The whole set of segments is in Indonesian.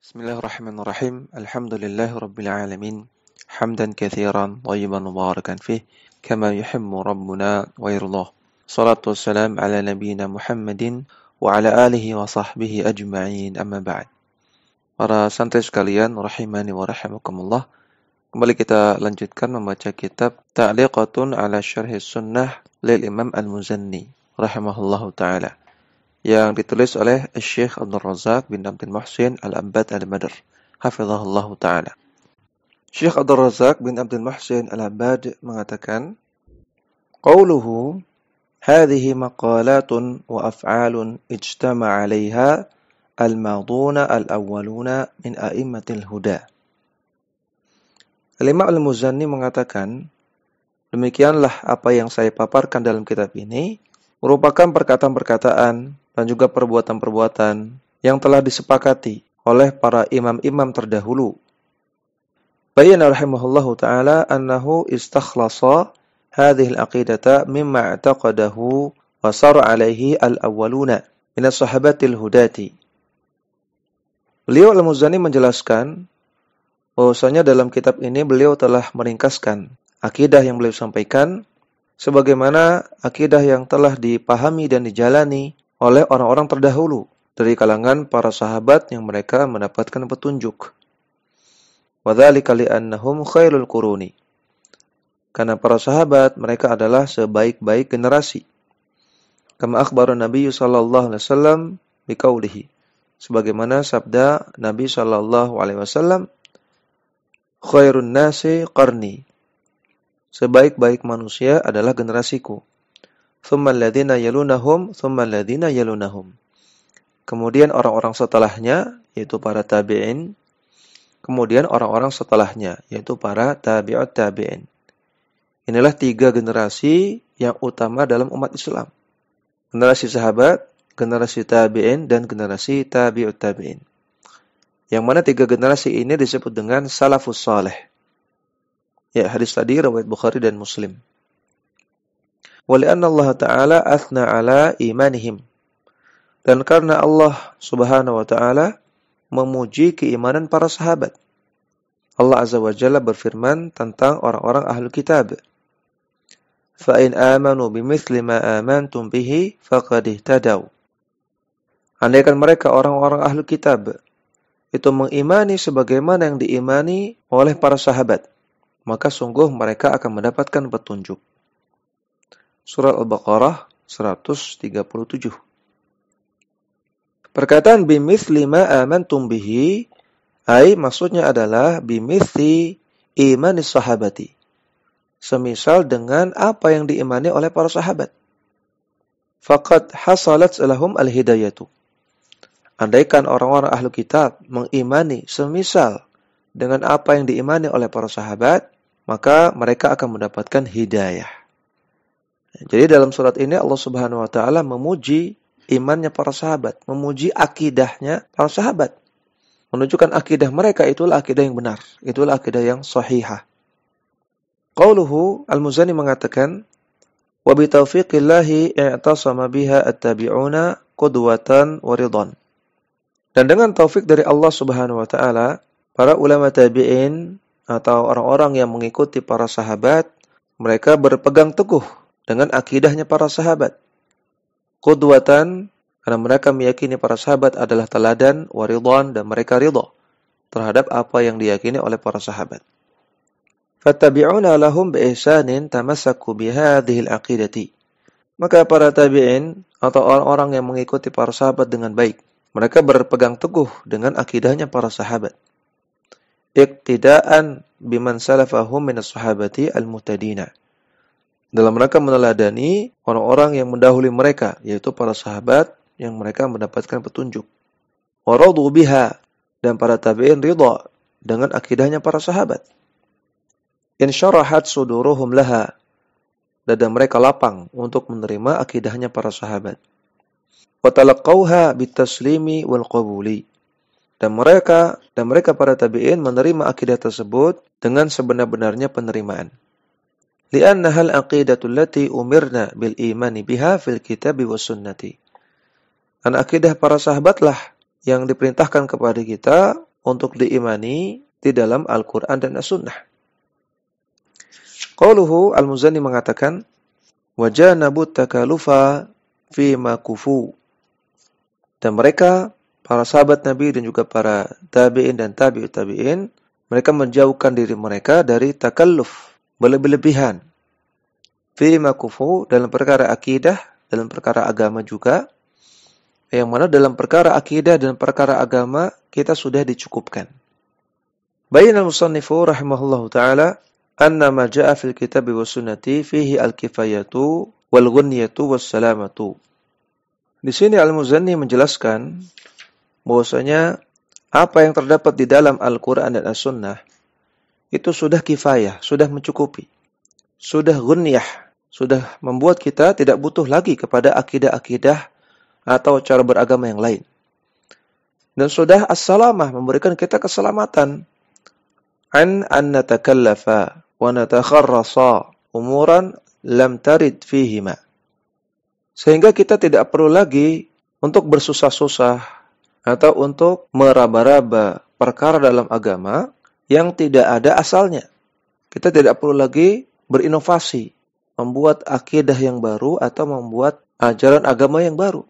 Bismillahirrahmanirrahim. Alhamdulillahi rabbil alamin. Hamdan katsiran thayyiban mubarakan fih kama yuhibbu rabbuna wa yardah. Shalatu wassalam ala nabiyyina Muhammadin wa ala alihi wa sahbihi ajma'in. Amma ba'd. Para santri sekalian, rahimani wa rahimakumullah. Kembali kita lanjutkan membaca kitab Ta'liqatun ala Syarhi Sunnah lil Imam Al-Muzanni rahimahullahu taala, yang ditulis oleh Syekh Abdul Razak bin Abdul Muhsin Al-Abbad Al-Badr hafizahullah ta'ala. Syekh Abdul Razak bin Abdul Muhsin Al-Abbad mengatakan, Qauluhu hadhihi maqalatun wa af'alun ijtama' 'alaiha al-maduna al-awwaluna min a'immatil huda. Al-Imam Al-Muzanni mengatakan, demikianlah apa yang saya paparkan dalam kitab ini merupakan perkataan-perkataan dan juga perbuatan-perbuatan yang telah disepakati oleh para imam-imam terdahulu. Bayyana rahimahullahu ta'ala annahu istakhlasa hadhihi al-aqidata mimma i'taqadahu wa sara alaihi al-awwaluna min as-sahabatil hudati. Beliau Al-Muzanni menjelaskan bahwasanya dalam kitab ini beliau telah meringkaskan akidah yang beliau sampaikan sebagaimana akidah yang telah dipahami dan dijalani oleh orang-orang terdahulu dari kalangan para sahabat yang mereka mendapatkan petunjuk. Wa dzalika li'annahum khairul quruni. Karena para sahabat mereka adalah sebaik-baik generasi. Kama akhbara Nabi sallallahu alaihi wasallam biqaulihi. Sebagaimana sabda Nabi sallallahu alaihi wasallam, khairun nasi qarni. Sebaik-baik manusia adalah generasiku. Tsummal ladzina yalunahum, tsummal ladzina yalunahum. Kemudian orang-orang setelahnya, yaitu para tabi'in. Kemudian orang-orang setelahnya, yaitu para tabi'ut tabi'in. Inilah 3 generasi yang utama dalam umat Islam. Generasi sahabat, generasi tabi'in, dan generasi tabi'ut tabi'in. Yang mana 3 generasi ini disebut dengan salafus saleh. Ya, hadis tadi riwayat Bukhari dan Muslim. Walianna Allah Ta'ala athna ala imanihim. Dan karena Allah Subhanahu wa Ta'ala memuji keimanan para sahabat. Allah Azza wa Jalla berfirman tentang orang-orang ahlu kitab. Fa in amanu bimithli ma amantum bihi faqad ihtadaw. Andaikan mereka orang-orang ahlu kitab itu mengimani sebagaimana yang diimani oleh para sahabat, maka sungguh mereka akan mendapatkan petunjuk. Surat Al-Baqarah 137. Perkataan bimithli ma amantum bihi, maksudnya adalah bimithli imanis sahabati. Semisal dengan apa yang diimani oleh para sahabat. Faqad hasalat lahum al-hidayatu. Andaikan orang-orang ahlu kitab mengimani semisal dengan apa yang diimani oleh para sahabat, maka mereka akan mendapatkan hidayah. Jadi dalam surat ini Allah Subhanahu wa Ta'ala memuji imannya para sahabat, memuji akidahnya para sahabat. Menunjukkan akidah mereka itulah akidah yang benar, itulah akidah yang sahihah. Qauluhu, Al-Muzanni mengatakan, wa bi taufiqillahi i'tasama biha at-tabi'una qudwatan wa ridwan. Dan dengan taufik dari Allah Subhanahu wa Ta'ala, para ulama tabi'in atau orang-orang yang mengikuti para sahabat, mereka berpegang teguh dengan akidahnya para sahabat. Qudwatan, karena mereka meyakini para sahabat adalah teladan, waridwan, dan mereka ridha terhadap apa yang diyakini oleh para sahabat. Fattabi'una lahum biihsanin tamassaku bihadhil aqidati. Maka para tabi'in atau orang-orang yang mengikuti para sahabat dengan baik, mereka berpegang teguh dengan akidahnya para sahabat. Iqtidaan biman salafahum minas sahabati al-muhtadina. Dalam rangka meneladani orang-orang yang mendahului mereka, yaitu para sahabat yang mereka mendapatkan petunjuk. Waradu biha, dan para tabi'in ridha dengan akidahnya para sahabat. Insyarahat suduruhum laha, dada mereka lapang untuk menerima akidahnya para sahabat. Wa talaqqauha bitaslimi wal qabuli. Dan mereka para tabi'in menerima akidah tersebut dengan sebenar-benarnya penerimaan. Li'annaha al-aqidatu allati umirna bil imani biha fil kitabi was sunnati. Karena akidah para sahabatlah yang diperintahkan kepada kita untuk diimani di dalam Al-Quran dan As-Sunnah. Qauluhu Al-Muzanni mengatakan, وَجَانَبُ التَّكَالُفَ فِيمَا كُفُوا. Dan mereka, para sahabat Nabi dan juga para tabi'in dan tabi'ut tabi'in, mereka menjauhkan diri mereka dari takalluf, berlebih-lebihan. Fima kufu, dalam perkara akidah, dalam perkara agama juga. Yang mana dalam perkara akidah dan perkara agama, kita sudah dicukupkan. Bayyana al-musannifu rahimahullahu ta'ala, anna ma ja'a fil kitab wa sunnati fihi al-kifayatu wal ghunyatu was salamatu. Di sini Al-Muzanni menjelaskan bahwasanya apa yang terdapat di dalam Al-Quran dan As-Sunnah itu sudah kifayah, sudah mencukupi, sudah ghunyah, sudah membuat kita tidak butuh lagi kepada akidah-akidah atau cara beragama yang lain. Dan sudah as-salamah, memberikan kita keselamatan. An natakallafa wa natakharrasa umuran lam tarid fihima. Sehingga kita tidak perlu lagi untuk bersusah-susah atau untuk meraba-raba perkara dalam agama yang tidak ada asalnya. Kita tidak perlu lagi berinovasi, membuat akidah yang baru atau membuat ajaran agama yang baru.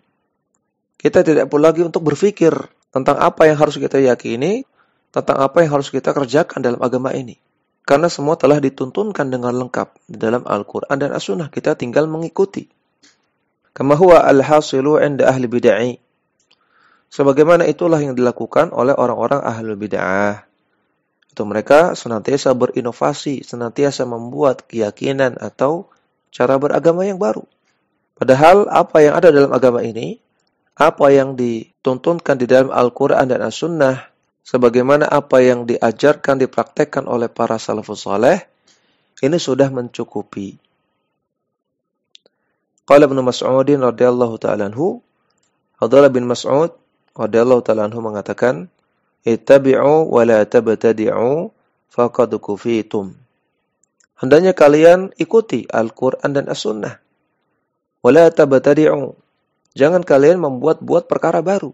Kita tidak perlu lagi untuk berpikir tentang apa yang harus kita yakini, tentang apa yang harus kita kerjakan dalam agama ini. Karena semua telah dituntunkan dengan lengkap di dalam Al-Quran dan As-Sunnah. Kita tinggal mengikuti. Kama huwa al-hasilu 'inda ahli bid'ah. Sebagaimana itulah yang dilakukan oleh orang-orang ahlul bid'ah. Itu mereka senantiasa berinovasi, senantiasa membuat keyakinan atau cara beragama yang baru. Padahal apa yang ada dalam agama ini, apa yang dituntunkan di dalam Al-Quran dan As-Sunnah, sebagaimana apa yang diajarkan, dipraktekkan oleh para salafus saleh, ini sudah mencukupi. Qala Ibnu Mas'udin radhiyallahu ta'ala anhu, Abdullah bin Mas'ud radhiyallahu ta'ala anhu mengatakan, ittabi'u wa la tabtadi'u faqad kufitum. Hendaknya kalian ikuti Al-Quran dan As-Sunnah. Wa la tabtadi'u. Jangan kalian membuat-buat perkara baru.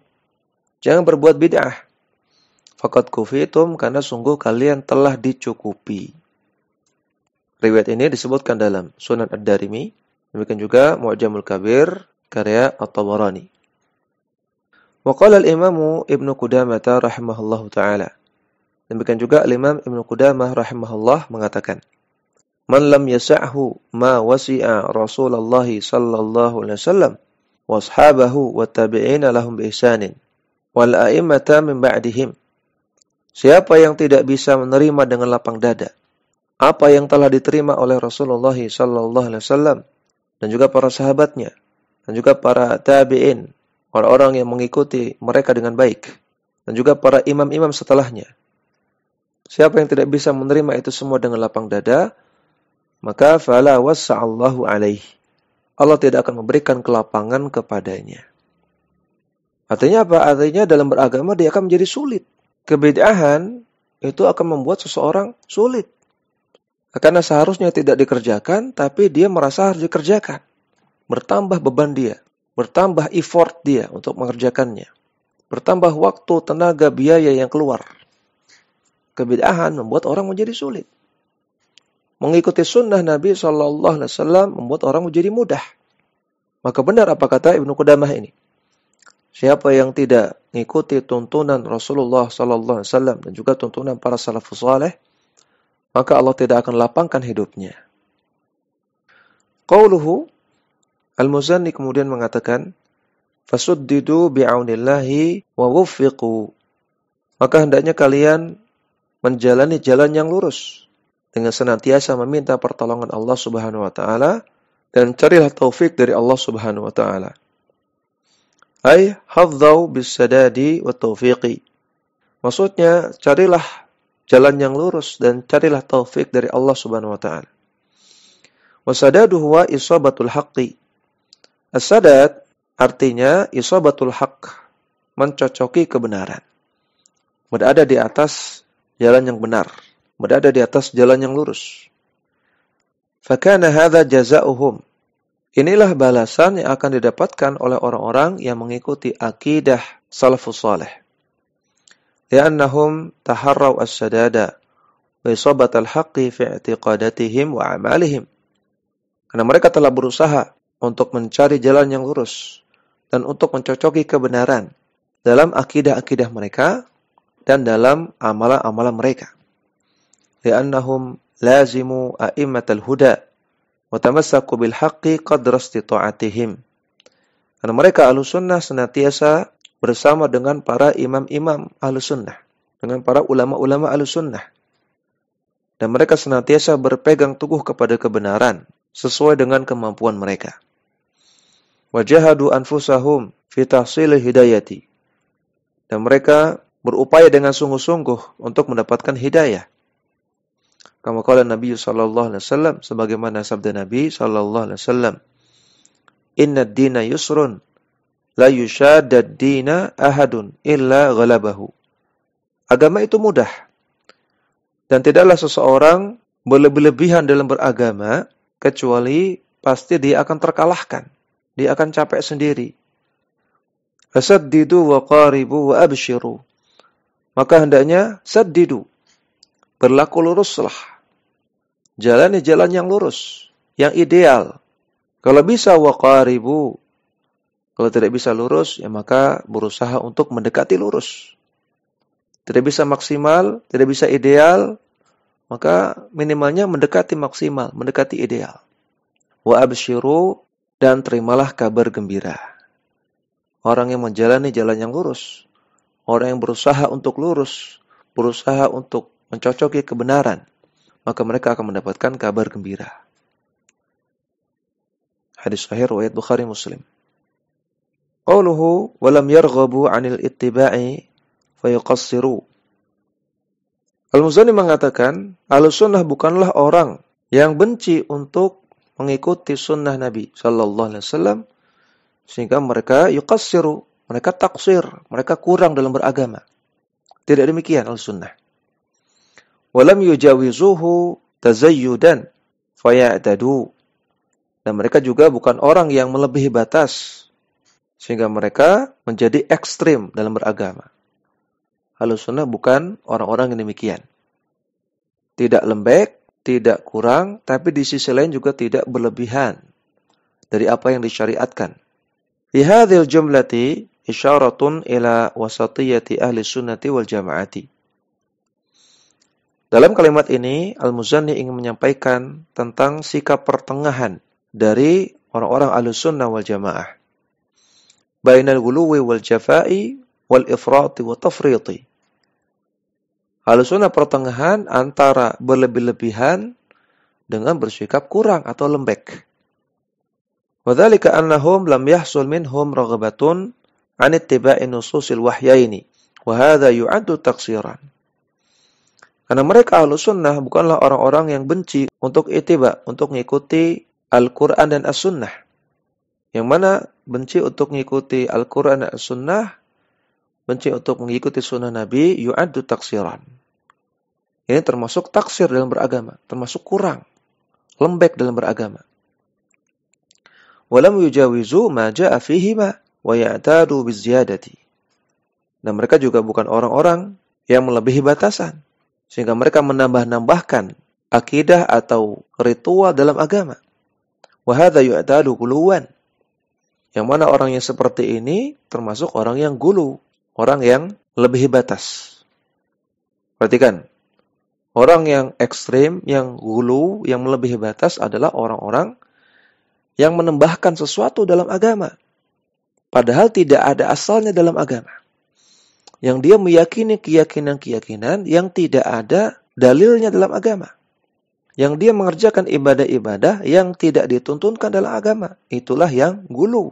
Jangan berbuat bid'ah. Faqad kufitum, karena sungguh kalian telah dicukupi. Riwayat ini disebutkan dalam Sunan Ad-Darimi. Demikian juga Mu'jamul Kabir karya At-Tabarani. Wa qala al-Imam Ibnu Qudamah rahimahullahu taala. Demikian juga Imam Ibnu Qudamah rahimahullah mengatakan, man lam yas'ahu ma wasi'a Rasulullah sallallahu alaihi wasallam wa ashabahu wa tabi'ina lahum bi ihsanin wal a'immata min ba'dihim. Siapa yang tidak bisa menerima dengan lapang dada apa yang telah diterima oleh Rasulullah sallallahu alaihi wasallam dan juga para sahabatnya dan juga para tabi'in, orang-orang yang mengikuti mereka dengan baik, dan juga para imam-imam setelahnya. Siapa yang tidak bisa menerima itu semua dengan lapang dada, maka fala wassa'allahu alaih. Allah tidak akan memberikan kelapangan kepadanya. Artinya apa? Artinya dalam beragama dia akan menjadi sulit. Kebid'ahan itu akan membuat seseorang sulit. Karena seharusnya tidak dikerjakan, tapi dia merasa harus dikerjakan. Bertambah beban dia, bertambah effort dia untuk mengerjakannya. Bertambah waktu, tenaga, biaya yang keluar. Kebid'ahan membuat orang menjadi sulit. Mengikuti sunnah Nabi SAW membuat orang menjadi mudah. Maka benar apa kata Ibnu Qudamah ini. Siapa yang tidak mengikuti tuntunan Rasulullah SAW dan juga tuntunan para salafus saleh, maka Allah tidak akan lapangkan hidupnya. Qauluhu, Al-Muzanni kemudian mengatakan, fasuddidu bi'aunillahi wa wuffiqu. Maka hendaknya kalian menjalani jalan yang lurus dengan senantiasa meminta pertolongan Allah Subhanahu wa taala dan carilah taufik dari Allah Subhanahu wa taala. Ay hafdzau bis-sadadi wat taufiqi. Maksudnya carilah jalan yang lurus dan carilah taufik dari Allah Subhanahu wa taala. Wasadadu huwa isabatul haqqi. As-sadad artinya isabatul haqq, mencocoki kebenaran. Berada di atas jalan yang benar, berada di atas jalan yang lurus. Fakana hadza jazaohum. Inilah balasan yang akan didapatkan oleh orang-orang yang mengikuti akidah salafus saleh. li'annahum taharraw as-sadada wa isabatal haqqi fi i'tiqadatihim wa a'malihim. Karena mereka telah berusaha untuk mencari jalan yang lurus dan untuk mencocoki kebenaran dalam akidah-akidah mereka dan dalam amalan-amalan mereka. Li'annahum lazimu a'immatal huda wa tamassaku bil haqqi qadra istita'atihim. Karena mereka Ahlussunnah senantiasa bersama dengan para imam-imam Ahlussunnah, dengan para ulama-ulama Ahlussunnah. Dan mereka senantiasa berpegang teguh kepada kebenaran sesuai dengan kemampuan mereka. Wajahadu anfusahum fi tahsilil hidayati. Dan mereka berupaya dengan sungguh-sungguh untuk mendapatkan hidayah. Kama qala Nabi sallallahu alaihi wasallam, sebagaimana sabda Nabi sallallahu alaihi wasallam, "Inna ad-dina yusrun, la yushadda ad-dina ahadun illa ghalabahu." Agama itu mudah. Dan tidaklah seseorang berlebih-lebihan dalam beragama kecuali pasti dia akan terkalahkan. Dia akan capek sendiri. Fasaddidu wa qaribu wa abshiru. Maka hendaknya saddidu. Berlaku luruslah. Jalani jalan yang lurus, yang ideal. Kalau bisa waqaribu. Kalau tidak bisa lurus, ya maka berusaha untuk mendekati lurus. Tidak bisa maksimal, tidak bisa ideal, maka minimalnya mendekati maksimal, mendekati ideal. Wa abshiru, dan terimalah kabar gembira. Orang yang menjalani jalan yang lurus, orang yang berusaha untuk lurus, berusaha untuk mencocoki kebenaran, maka mereka akan mendapatkan kabar gembira. Hadis sahih riwayat Bukhari Muslim. Qauluhu wa lam yarghabu 'anil ittiba'i fayuqassiru. Al-Muzani mengatakan, Ahlussunnah bukanlah orang yang benci untuk mengikuti sunnah Nabi sallallahu alaihi wasallam sehingga mereka yuqassiru, mereka taksir, mereka kurang dalam beragama. Tidak demikian Ahlussunnah. Walam yujawizuhu tazayyudan faya'tadu. Dan mereka juga bukan orang yang melebihi batas sehingga mereka menjadi ekstrim dalam beragama. Ahlussunnah bukan orang-orang yang demikian. Tidak lembek, tidak kurang, tapi di sisi lain juga tidak berlebihan dari apa yang disyariatkan. Fi hadhil jumlati isyaratun ila wasatiyati ahli sunnati wal jamaati. Dalam kalimat ini, Al-Muzani ingin menyampaikan tentang sikap pertengahan dari orang-orang Ahlussunnah wal Jamaah. Bainal ghuluwi wal jafai wal ifrati wa tafriti. Ahlussunnah pertengahan antara berlebih-lebihan dengan bersikap kurang atau lembek. Wa dzalika annahum lam yahsul minhum raghabatun an ittiba'i nususil wahyaini wa hadza yu'addu taqsiran. Karena mereka Ahlussunnah bukanlah orang-orang yang benci untuk ittiba, untuk mengikuti Al-Quran dan As-Sunnah. Yang mana benci untuk mengikuti Al-Quran dan As-Sunnah, benci untuk mengikuti sunnah Nabi, yu'addu taksiran. Ini termasuk taksir dalam beragama, termasuk kurang, lembek dalam beragama. Walam yujawizu ma ja'a fihima wa ya'tadu biziyadati. Dan mereka juga bukan orang-orang yang melebihi batasan, sehingga mereka menambah-nambahkan akidah atau ritual dalam agama. Wa hadza yu'tadu guluwan. Yang mana orang yang seperti ini termasuk orang yang gulu, orang yang melebihi batas. Perhatikan, orang yang ekstrim, yang gulu, yang melebihi batas adalah orang-orang yang menambahkan sesuatu dalam agama, padahal tidak ada asalnya dalam agama. Yang dia meyakini keyakinan-keyakinan yang tidak ada dalilnya dalam agama. Yang dia mengerjakan ibadah-ibadah yang tidak dituntunkan dalam agama. Itulah yang gulu.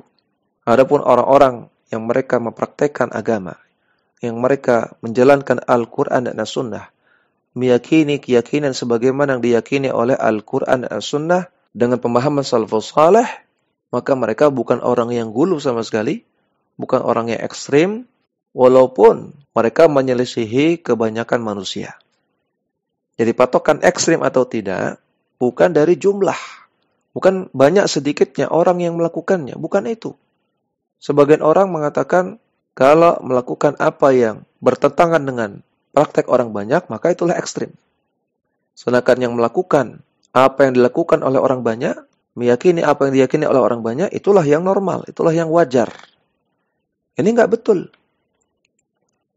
Adapun orang-orang yang mereka mempraktekkan agama, yang mereka menjalankan Al-Quran dan As-Sunnah, meyakini keyakinan sebagaimana yang diyakini oleh Al-Quran dan As-Sunnah dengan pemahaman salafus salih, maka mereka bukan orang yang gulu sama sekali, bukan orang yang ekstrim, walaupun mereka menyelisihi kebanyakan manusia. Jadi patokan ekstrim atau tidak bukan dari jumlah, bukan banyak sedikitnya orang yang melakukannya, bukan itu. Sebagian orang mengatakan kalau melakukan apa yang bertentangan dengan praktek orang banyak, maka itulah ekstrim. Sedangkan yang melakukan apa yang dilakukan oleh orang banyak, meyakini apa yang diyakini oleh orang banyak, itulah yang normal, itulah yang wajar. Ini nggak betul.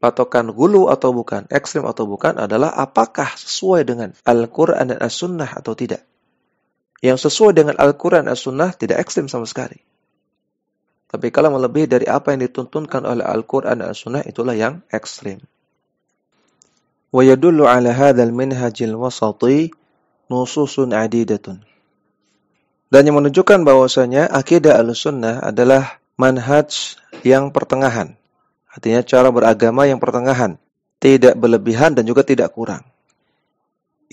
Patokan gulu atau bukan, ekstrim atau bukan adalah apakah sesuai dengan Al-Quran dan As-Sunnah atau tidak. Yang sesuai dengan Al-Quran dan As-Sunnah tidak ekstrim sama sekali. Tapi kalau melebihi dari apa yang dituntunkan oleh Al-Quran dan As-Sunnah, itulah yang ekstrim. Wa yadullu ala hadzal minhajil wasati nususun adidatun. Dan yang menunjukkan bahwasanya akidah Ahlussunnah adalah manhaj yang pertengahan. Artinya cara beragama yang pertengahan, tidak berlebihan dan juga tidak kurang.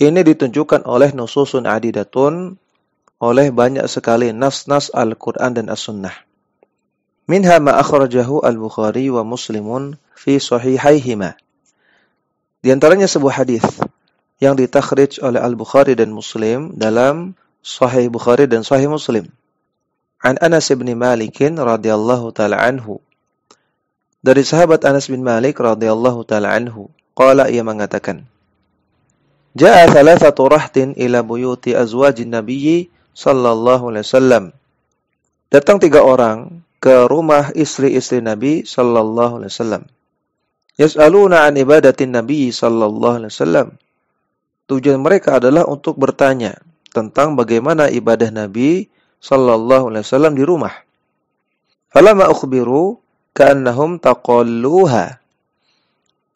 Ini ditunjukkan oleh nususun adidatun, oleh banyak sekali nas-nas Al-Quran dan As-Sunnah. Minha ma akhrajahu Al-Bukhari wa Muslimun fi sahihaihima. Di antaranya sebuah hadis yang ditakhrij oleh Al-Bukhari dan Muslim dalam Sahih Bukhari dan Sahih Muslim. An Anas bin Malik radhiyallahu taala anhu. Dari sahabat Anas bin Malik radhiyallahu taala anhu, qala, ia mengatakan, Ja'a thalathatu rahtin ila buyuti azwajin nabiyyi sallallahu alaihi wasallam. Datang 3 orang ke rumah istri-istri Nabi sallallahu alaihi wasallam. Yas'aluna an ibadatin Nabi sallallahu alaihi wasallam. Tujuan mereka adalah untuk bertanya tentang bagaimana ibadah Nabi sallallahu alaihi wasallam di rumah. Falamma ukhbiru ka'annahum taqalluha.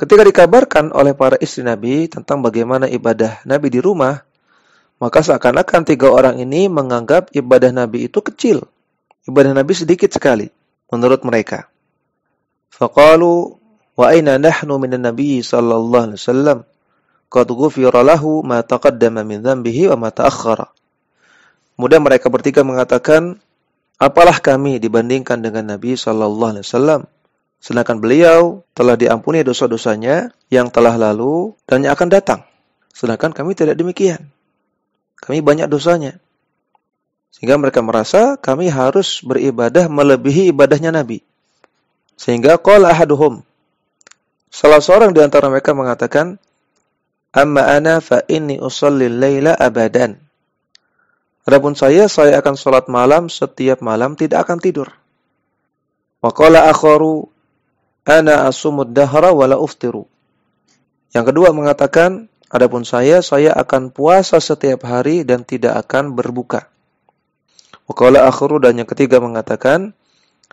Ketika dikabarkan oleh para istri Nabi tentang bagaimana ibadah Nabi di rumah, maka seakan-akan 3 orang ini menganggap ibadah Nabi itu kecil. Ibadah Nabi sedikit sekali menurut mereka. Faqalu wa aina nahnu minan nabiy sallallahu alaihi wasallam qad ghufira lahu ma taqaddama min dhanbihi wa ma ta'akhkhara. Kemudian mereka bertiga mengatakan, apalah kami dibandingkan dengan Nabi sallallahu alaihi wasallam, sedangkan beliau telah diampuni dosa-dosanya yang telah lalu dan yang akan datang. Sedangkan kami tidak demikian. Kami banyak dosanya. Sehingga mereka merasa kami harus beribadah melebihi ibadahnya Nabi. Sehingga qala ahaduhum, salah seorang di antara mereka mengatakan, amma ana fa inni usalli al-laila abadan. Adapun saya akan salat malam setiap malam, tidak akan tidur. Wa qala akharu ana asumud dahra wa la uftiru. Yang kedua mengatakan, adapun saya akan puasa setiap hari dan tidak akan berbuka. Wa qala akharu, dan yang ketiga mengatakan,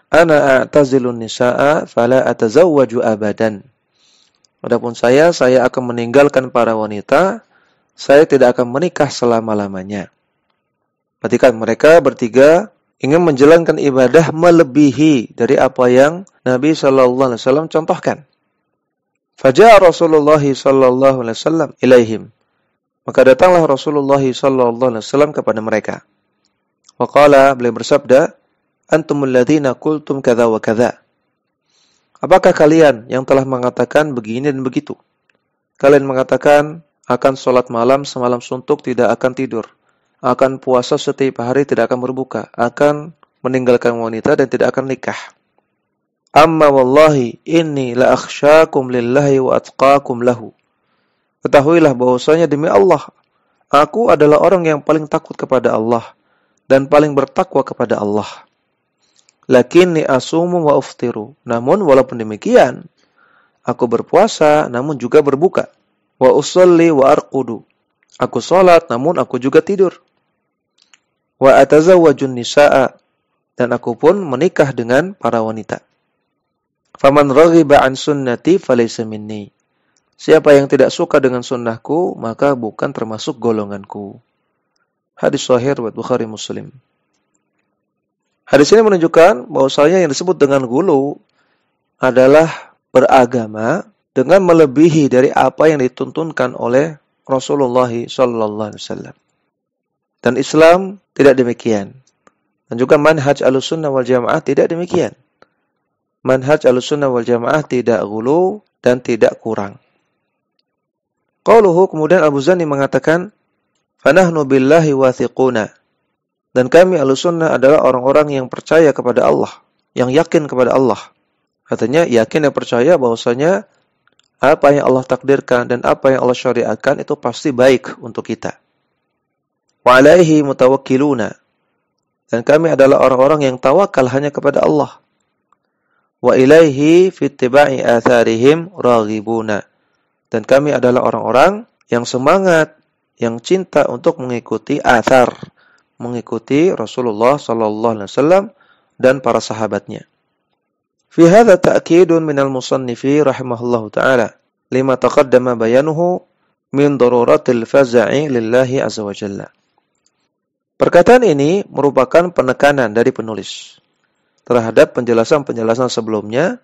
ana a'tazilun nisaa fala atazawwaju abadan. Adapun saya akan meninggalkan para wanita, saya tidak akan menikah selama-lamanya. Perhatikan, mereka bertiga ingin menjalankan ibadah melebihi dari apa yang Nabi sallallahu alaihi wasallam contohkan. Faja'a Rasulullah sallallahu alaihi wasallam ilaihim. Maka datanglah Rasulullah sallallahu alaihi wasallam kepada mereka. Wa qala, beliau bersabda, antumul ladzina qultum kadza wa kadza. Apakah kalian yang telah mengatakan begini dan begitu? Kalian mengatakan akan sholat malam semalam suntuk, tidak akan tidur, akan puasa setiap hari, tidak akan berbuka, akan meninggalkan wanita dan tidak akan nikah. Amma wallahi inni la akhsyakum lillahi wa atqakum lahu. Ketahuilah bahwasanya demi Allah, aku adalah orang yang paling takut kepada Allah dan paling bertakwa kepada Allah. Lakinni asumu wa uftiru. Namun walaupun demikian, aku berpuasa namun juga berbuka. Wa usalli wa arqudu. Aku salat namun aku juga tidur. Wa atazawwajun nisaa. Dan aku pun menikah dengan para wanita. Faman raghiba an sunnati falaysa minni. Siapa yang tidak suka dengan sunnahku, maka bukan termasuk golonganku. Hadis sahih riwayat Bukhari Muslim. Hadis ini menunjukkan bahwasanya yang disebut dengan gulu adalah beragama dengan melebihi dari apa yang dituntunkan oleh Rasulullah sallallahu alaihi wasallam. Dan Islam tidak demikian. Dan juga manhaj Ahlussunnah wal Jamaah tidak demikian. Manhaj Ahlussunnah wal Jamaah tidak gulu dan tidak kurang. Qauluhu, kemudian Abu Zani mengatakan, "Fanahnu billahi wathiquna." Dan kami Ahlussunnah adalah orang-orang yang percaya kepada Allah, yang yakin kepada Allah. Artinya yakin dan percaya bahwasanya Apa yang Allah takdirkan dan apa yang Allah syariatkan itu pasti baik untuk kita. Wa alaihi mutawakkiluna. Dan kami adalah orang-orang yang tawakal hanya kepada Allah. Wa ilaihi fi ittiba'i atharihim raghibuna. Dan kami adalah orang-orang yang semangat, yang cinta untuk mengikuti athar, mengikuti Rasulullah sallallahu alaihi wasallam dan para sahabatnya. Fi hadza ta'kidun minal musannifi rahimahullahu ta'ala lima taqaddama bayanuhu min daruratil faza'i lillahi azza wa jalla. Perkataan ini merupakan penekanan dari penulis terhadap penjelasan-penjelasan sebelumnya,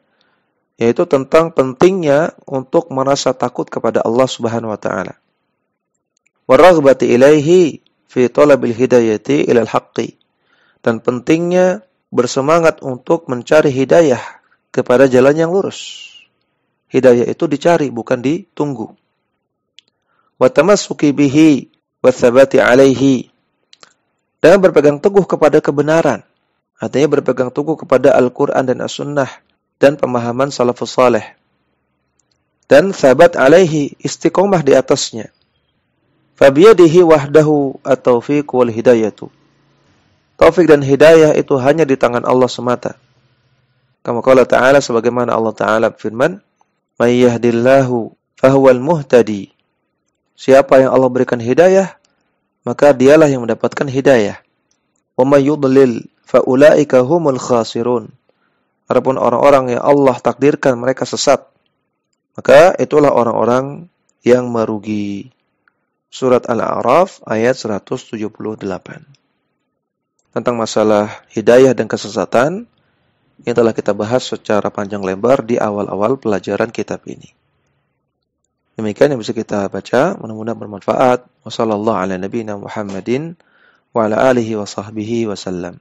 yaitu tentang pentingnya untuk merasa takut kepada Allah Subhanahu wa taala. Wa raghbati ilaihi fi talabil hidayati ilal haqqi. Dan pentingnya bersemangat untuk mencari hidayah kepada jalan yang lurus. Hidayah itu dicari, bukan ditunggu. Wa tamassuki bihi wa tsabati alaihi. Dan berpegang teguh kepada kebenaran. Artinya berpegang teguh kepada Al-Quran dan As-Sunnah dan pemahaman salafus saleh. Dan tsabat alaihi, istiqomah di atasnya. Fabiyadihi wahdahu at-taufiq wal hidayatu. Taufik dan hidayah itu hanya di tangan Allah semata. Kama qala ta'ala, sebagaimana Allah Ta'ala berfirman, "May yahdillahu fahuwal muhtadi." Siapa yang Allah berikan hidayah, maka dialah yang mendapatkan hidayah. Wa may yudlil fa ulaika humul khasirun. Adapun orang-orang yang Allah takdirkan mereka sesat, maka itulah orang-orang yang merugi. Surat Al-A'raf ayat 178. Tentang masalah hidayah dan kesesatan, ini telah kita bahas secara panjang lebar di awal-awal pelajaran kitab ini. Demikian yang bisa kita baca, mudah-mudahan bermanfaat. Wassallallahu ala nabiyina Muhammadin wa ala alihi wa sahbihi wasallam.